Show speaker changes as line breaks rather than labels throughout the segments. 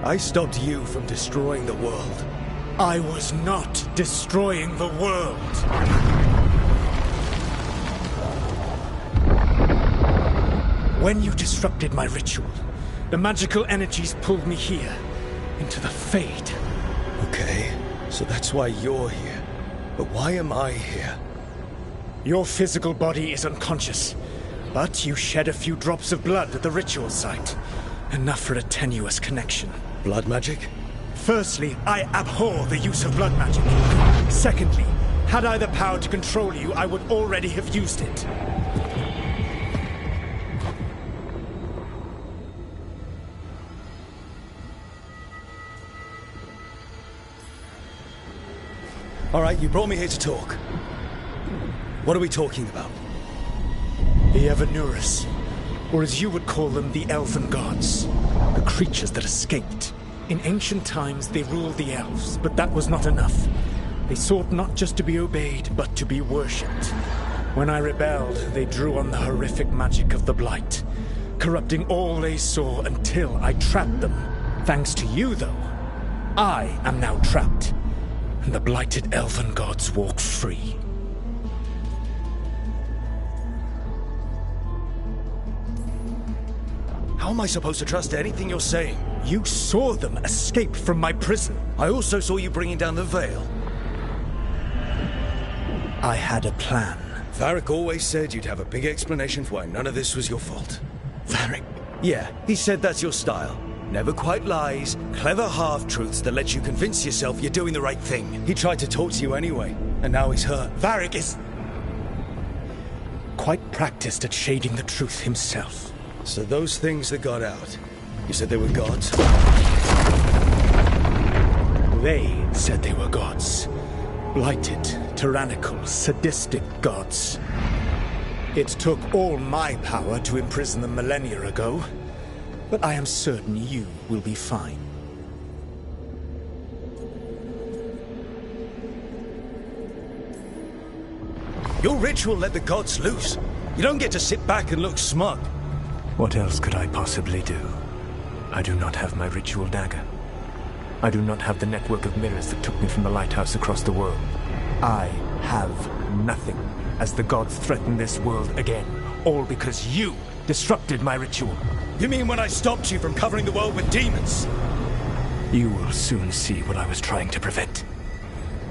I stopped you from destroying the world.
I was not destroying the world. When you disrupted my ritual, the magical energies pulled me here, into the Fade.
Okay, so that's why you're here. But why am I here?
Your physical body is unconscious, but you shed a few drops of blood at the ritual site. Enough for a tenuous connection.
Blood magic?
Firstly, I abhor the use of blood magic. Secondly, had I the power to control you, I would already have used it.
All right, you brought me here to talk. What are we talking about?
The Evanurus, or as you would call them, the Elven Gods. The creatures that escaped. In ancient times, they ruled the elves, but that was not enough. They sought not just to be obeyed, but to be worshipped. When I rebelled, they drew on the horrific magic of the Blight, corrupting all they saw until I trapped them. Thanks to you, though, I am now trapped, and the blighted Elven Gods walk free.
How am I supposed to trust anything you're saying?
You saw them escape from my prison.
I also saw you bringing down the veil.
I had a plan.
Varric always said you'd have a big explanation for why none of this was your fault.
Varric?
Yeah, he said that's your style. Never quite lies, clever half-truths that let you convince yourself you're doing the right thing. He tried to talk to you anyway, and now he's hurt.
Varric is quite practiced at shading the truth himself.
So those things that got out, you said they were gods?
They said they were gods. Blighted, tyrannical, sadistic gods. It took all my power to imprison them millennia ago, but I am certain you will be fine.
Your ritual let the gods loose. You don't get to sit back and look smug.
What else could I possibly do? I do not have my ritual dagger. I do not have the network of mirrors that took me from the lighthouse across the world. I have nothing, as the gods threaten this world again, all because you disrupted my ritual.
You mean when I stopped you from covering the world with demons?
You will soon see what I was trying to prevent.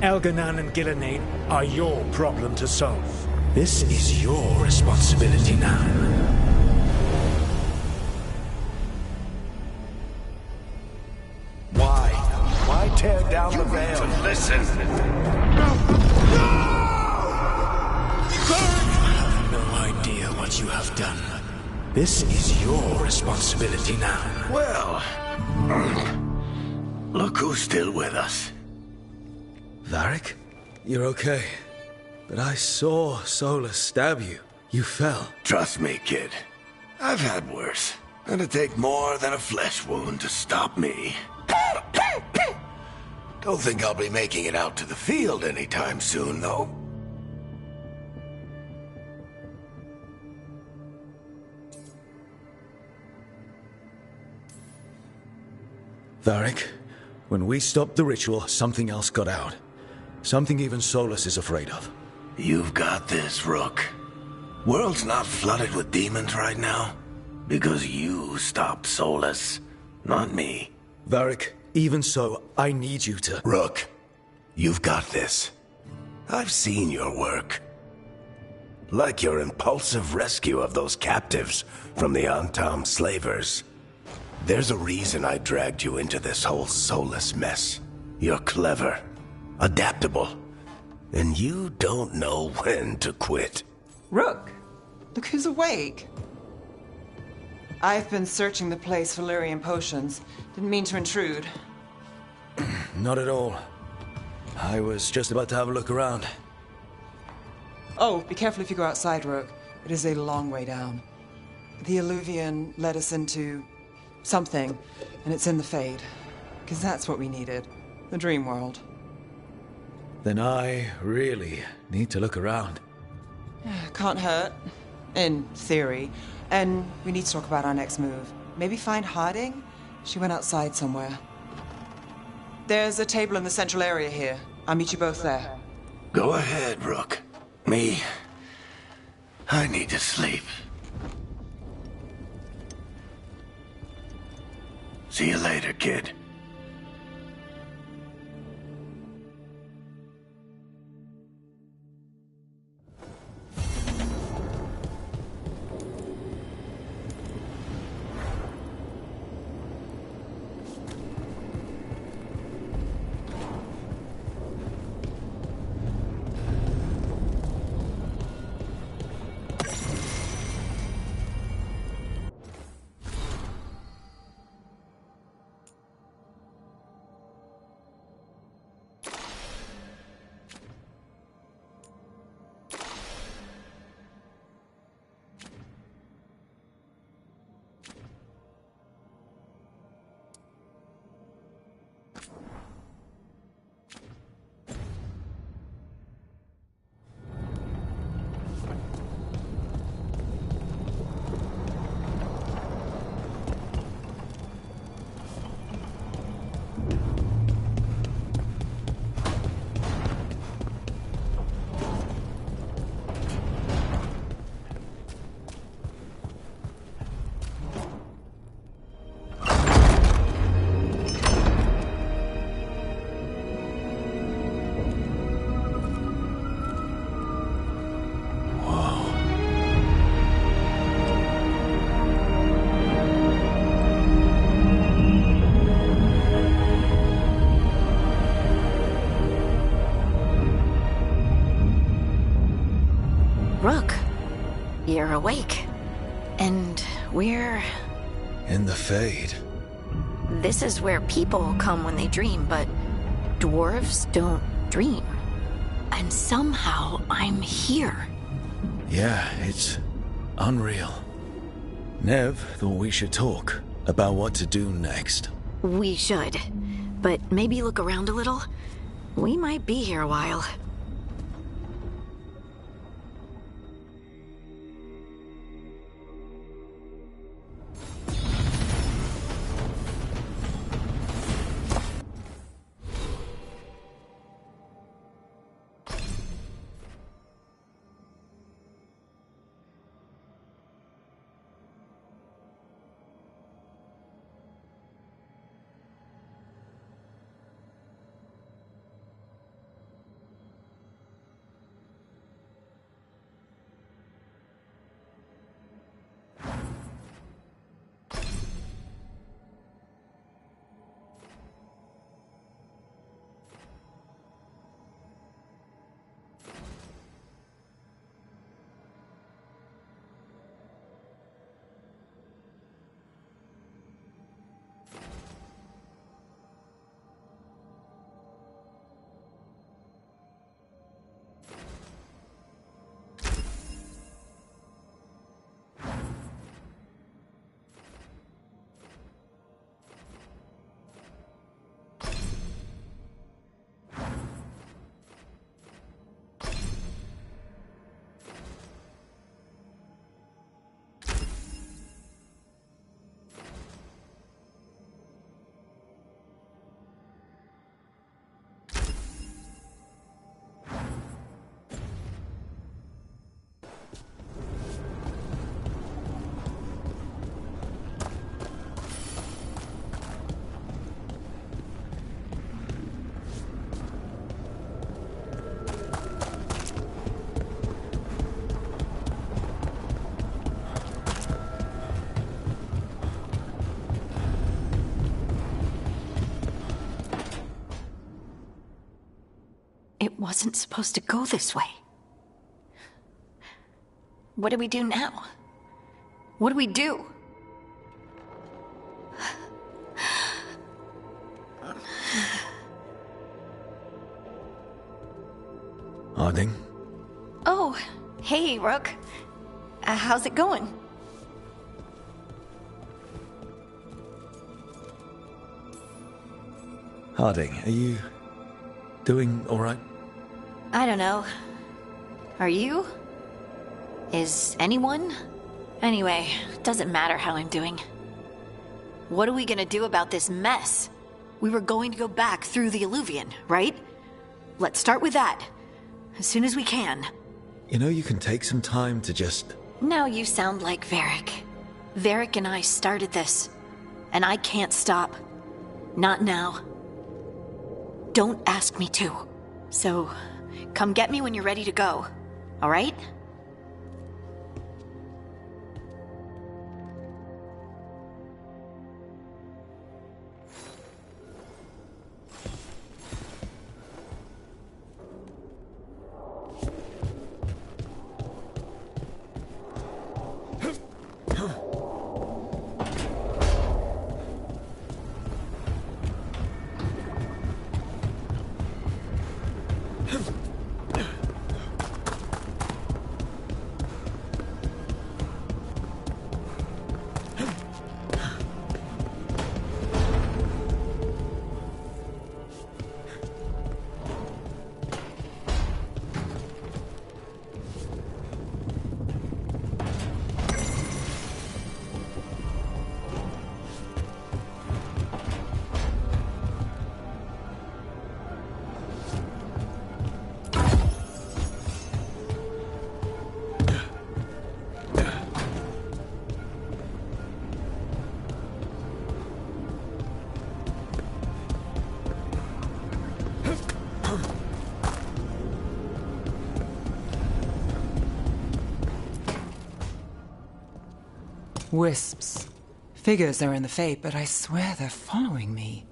Elganan and Gillenade are your problem to solve. This is your responsibility now.
Why tear down the veil?
To listen.
You have no idea what you have done. This is your responsibility now.
Well, look who's still with us.
Varric? You're okay. But I saw Solus stab you. You fell.
Trust me, kid. I've had worse. It'd take more than a flesh wound to stop me. Don't think I'll be making it out to the field anytime soon, though.
Varric, when we stopped the ritual, something else got out. Something even Solus is afraid of.
You've got this, Rook. World's not flooded with demons right now. Because you stopped Solus, not me.
Varric, even so, I need you to...
Rook, you've got this. I've seen your work. Like your impulsive rescue of those captives from the Antam slavers. There's a reason I dragged you into this whole Solus mess. You're clever, adaptable, and you don't know when to quit.
Rook, look who's awake. I've been searching the place for Lyrian potions. Didn't mean to intrude.
Not at all. I was just about to have a look around.
Oh, be careful if you go outside, Rook. It is a long way down. The Alluvian led us into something, and it's in the Fade. Because that's what we needed. The dream world.
Then I really need to look around.
Can't hurt. In theory. And we need to talk about our next move. Maybe find Harding? She went outside somewhere. There's a table in the central area here. I'll meet you both there.
Go ahead, Rook. Me, I need to sleep. See you later, kid.
Rook, you're awake. And we're...
In the Fade.
This is where people come when they dream, but dwarves don't dream. And somehow I'm here.
Yeah, it's unreal. Nev thought we should talk about what to do next.
We should. But maybe look around a little. We might be here a while. It wasn't supposed to go this way. What do we do now? What do we do?
Harding?
Oh, hey, Rook. How's it going?
Harding, are you doing all right?
I don't know. Are you? Is anyone? Anyway, doesn't matter how I'm doing. What are we gonna do about this mess? We were going to go back through the Illuvian, right? Let's start with that. As soon as we can.
You know, you can take some time to just...
Now you sound like Varric. Varric and I started this. And I can't stop. Not now. Don't ask me to. So, come get me when you're ready to go. All right?
Wisps. Figures are in the Fade, but I swear they're following me.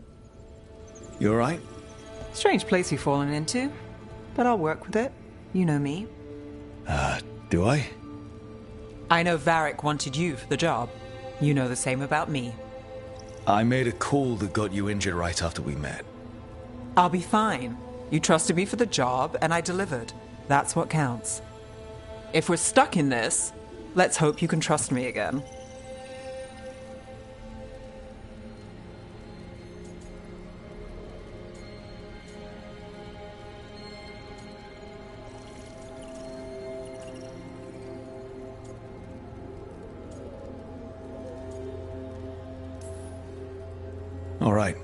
You alright?
Strange place you've fallen into, but I'll work with it. You know me.
Do I?
I know Varric wanted you for the job. You know the same about me.
I made a call that got you injured right after we met.
I'll be fine. You trusted me for the job, and I delivered. That's what counts. If we're stuck in this, let's hope you can trust me again.
All right.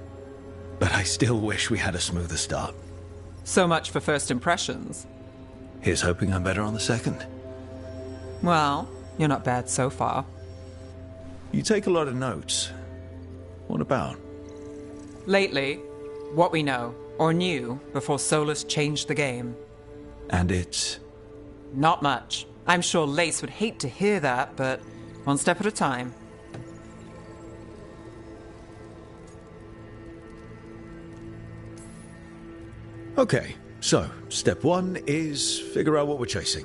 But I still wish we had a smoother start.
So much for first impressions.
Here's hoping I'm better on the second.
Well, you're not bad so far.
You take a lot of notes. What about?
Lately, what we know, or knew, before Solus changed the game.
And it's...
Not much. I'm sure Lace would hate to hear that, but one step at a time.
Okay, so step one is figure out what we're chasing.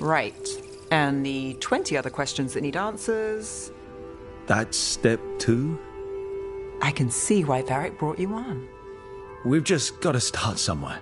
Right. And the 20 other questions that need answers...
That's step two?
I can see why Varric brought you on.
We've just got to start somewhere.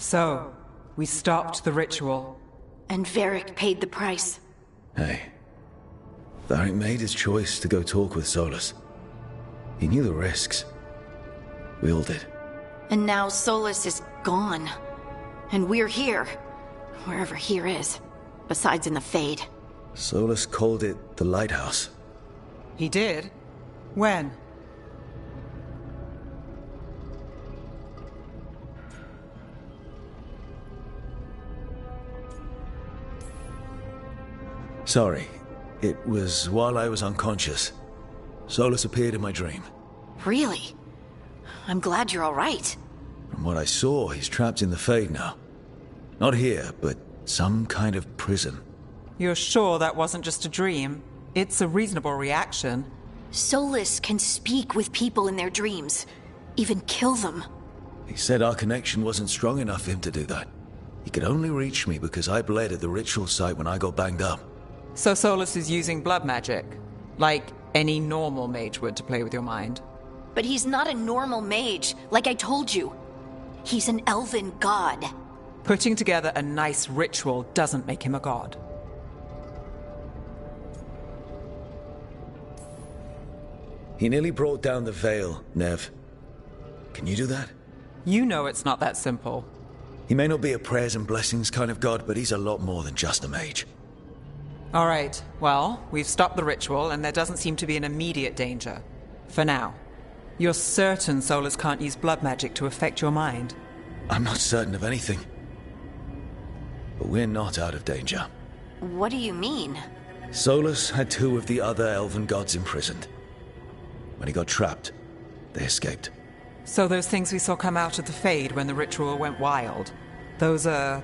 So, we stopped the ritual.
And Varric paid the price.
Hey. Varric made his choice to go talk with Solus. He knew the risks. We all did.
And now Solus is gone. And we're here. Wherever here is. Besides in the Fade.
Solus called it the Lighthouse.
He did? When?
Sorry. It was while I was unconscious. Solus appeared in my dream.
Really? I'm glad you're all right.
From what I saw, he's trapped in the Fade now. Not here, but some kind of prison.
You're sure that wasn't just a dream? It's a reasonable reaction.
Solus can speak with people in their dreams. Even kill them.
He said our connection wasn't strong enough for him to do that. He could only reach me because I bled at the ritual site when I got banged up.
So Solus is using blood magic, like any normal mage would to play with your mind.
But he's not a normal mage, like I told you. He's an elven god.
Putting together a nice ritual doesn't make him a god.
He nearly brought down the veil, Nev. Can you do that?
You know it's not that simple.
He may not be a prayers and blessings kind of god, but he's a lot more than just a mage.
All right, well, we've stopped the ritual and there doesn't seem to be an immediate danger. For now. You're certain Solus can't use blood magic to affect your mind?
I'm not certain of anything. But we're not out of danger.
What do you mean?
Solus had 2 of the other elven gods imprisoned. When he got trapped, they escaped.
So those things we saw come out of the Fade when the ritual went wild, those are...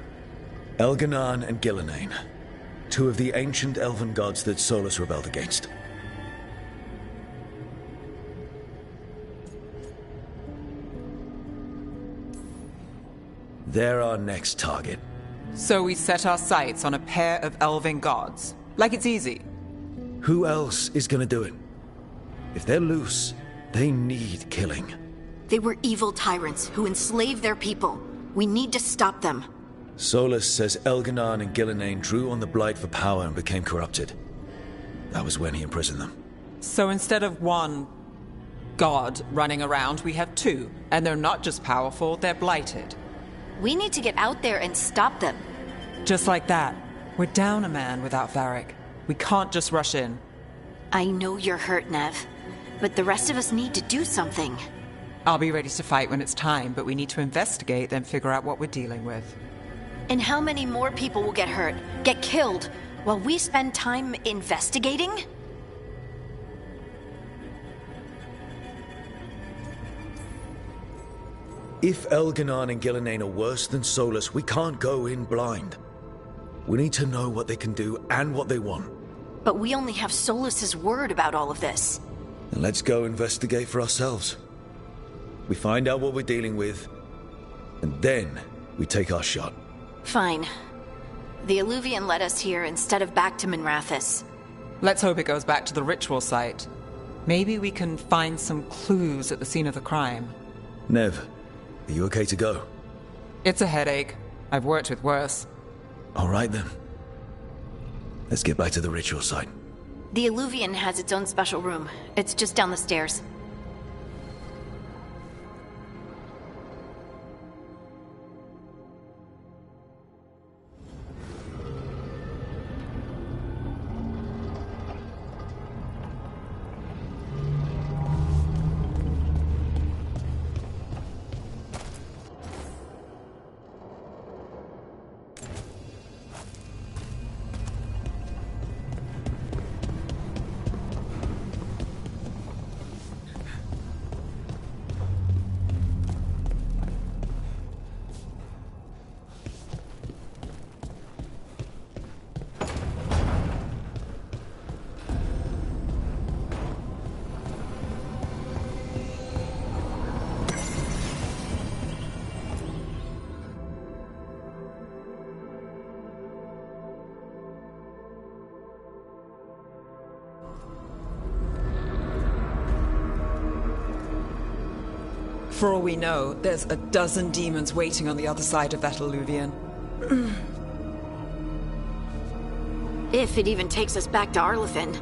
Elganan and Gillenane. 2 of the ancient elven gods that Solus rebelled against. They're our next target.
So we set our sights on a pair of elven gods. Like it's easy.
Who else is gonna do it? If they're loose, they need killing.
They were evil tyrants who enslaved their people. We need to stop them.
Solus says Elganan and Gillenane drew on the Blight for power and became corrupted. That was when he imprisoned them.
So instead of 1 god running around, we have 2. And they're not just powerful, they're blighted.
We need to get out there and stop them.
Just like that. We're down a man without Varric. We can't just rush in.
I know you're hurt, Nev. But the rest of us need to do something.
I'll be ready to fight when it's time, but we need to investigate, then figure out what we're dealing with.
And how many more people will get hurt, get killed, while we spend time investigating?
If Elganan and Gillenane are worse than Solus, we can't go in blind. We need to know what they can do and what they want.
But we only have Solus's word about all of this.
Then let's go investigate for ourselves. We find out what we're dealing with, and then we take our shot.
Fine. The Illuvian led us here instead of back to Minrathous.
Let's hope it goes back to the ritual site. Maybe we can find some clues at the scene of the crime.
Nev, are you okay to go?
It's a headache. I've worked with worse.
All right then. Let's get back to the ritual site.
The Illuvian has its own special room. It's just down the stairs.
For all we know, there's a dozen demons waiting on the other side of that Illuvian.
If it even takes us back to Arlithin.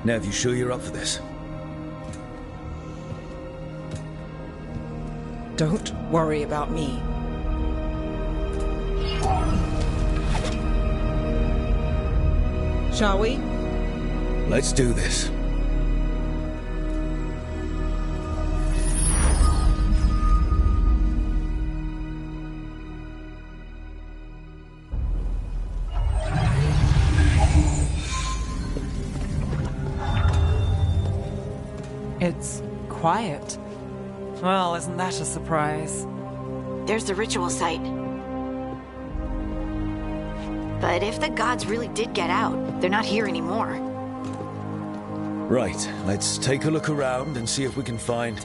Nev, you sure you're up for this?
Don't worry about me. Shall we?
Let's do this.
It's quiet. Well, isn't that a surprise?
There's the ritual site. But if the gods really did get out, they're not here anymore.
Right, let's take a look around and see if we can find...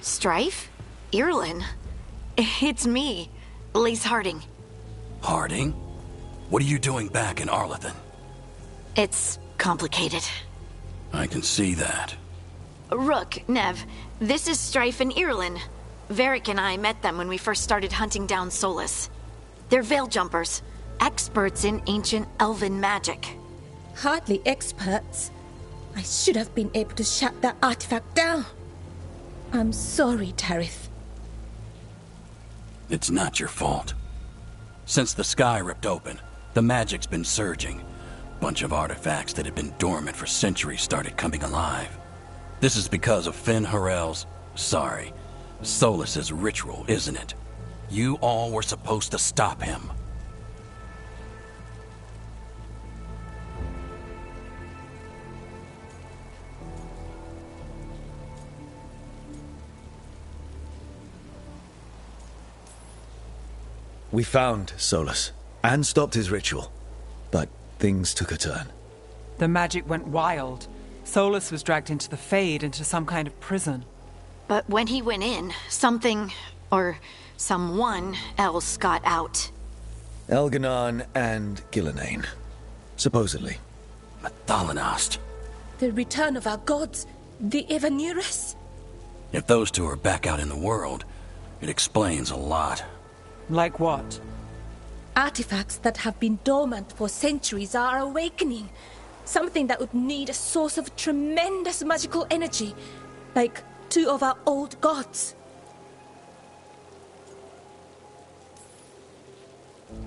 Strife? Irlin? It's me, Lise Harding.
Harding? What are you doing back in Arlington?
It's complicated.
I can see that.
Rook, Nev, this is Strife and Irlin. Varric and I met them when we first started hunting down Solus. They're veil jumpers, experts in ancient elven magic.
Hardly experts. I should have been able to shut that artifact down. I'm sorry, Tarith.
It's not your fault. Since the sky ripped open, the magic's been surging. Bunch of artifacts that had been dormant for centuries started coming alive. This is because of Finn Harel's... Solus's ritual, isn't it? You all were supposed to stop him.
We found Solus, and stopped his ritual. But things took a turn.
The magic went wild. Solus was dragged into the Fade, into some kind of prison.
But when he went in, something, or someone else got out.
Elganon and Gillenane. Supposedly.
Mathalanost.
The return of our gods, the Evanurus.
If those two are back out in the world, it explains a lot.
Like what?
Artifacts that have been dormant for centuries are awakening. Something that would need a source of tremendous magical energy, like two of our old gods.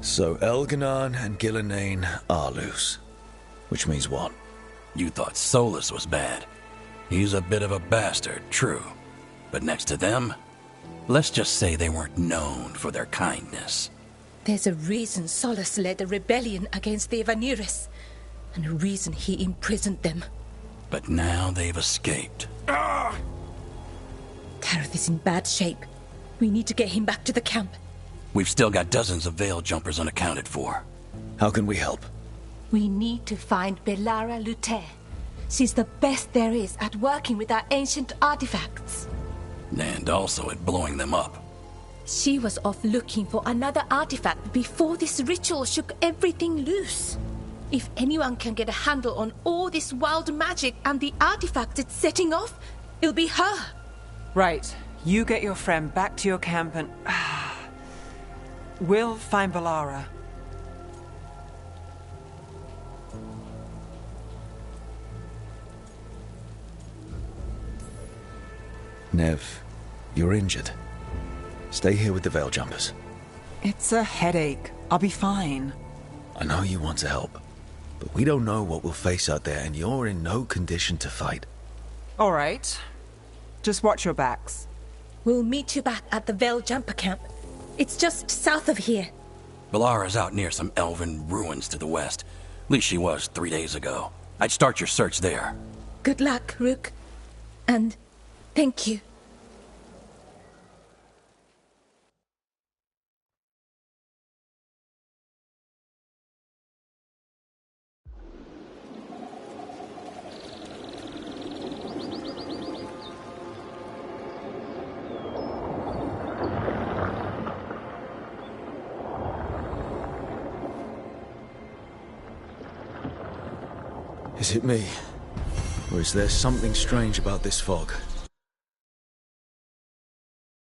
So Elganon and Gillenane are loose. Which means what?
You thought Solus was bad. He's a bit of a bastard, true. But next to them, let's just say they weren't known for their kindness.
There's a reason Solus led a rebellion against the Evanurus, and a reason he imprisoned them.
But now they've escaped.
Tarith is in bad shape. We need to get him back to the camp.
We've still got dozens of veil jumpers unaccounted for.
How can we help?
We need to find Belara Luther. She's the best there is at working with our ancient artifacts.
And also at blowing them up.
She was off looking for another artifact before this ritual shook everything loose. If anyone can get a handle on all this wild magic and the artifacts it's setting off, it'll be her.
Right. You get your friend back to your camp and... we'll find Belara.
Nev, you're injured. Stay here with the veil jumpers.
It's a headache. I'll be fine.
I know you want to help, but we don't know what we'll face out there, and you're in no condition to fight.
All right. Just watch your backs.
We'll meet you back at the veil jumper camp. It's just south of here.
Belara's out near some elven ruins to the west. At least she was 3 days ago. I'd start your search there.
Good luck, Rook. And thank you.
Is it me? Or is there something strange about this fog?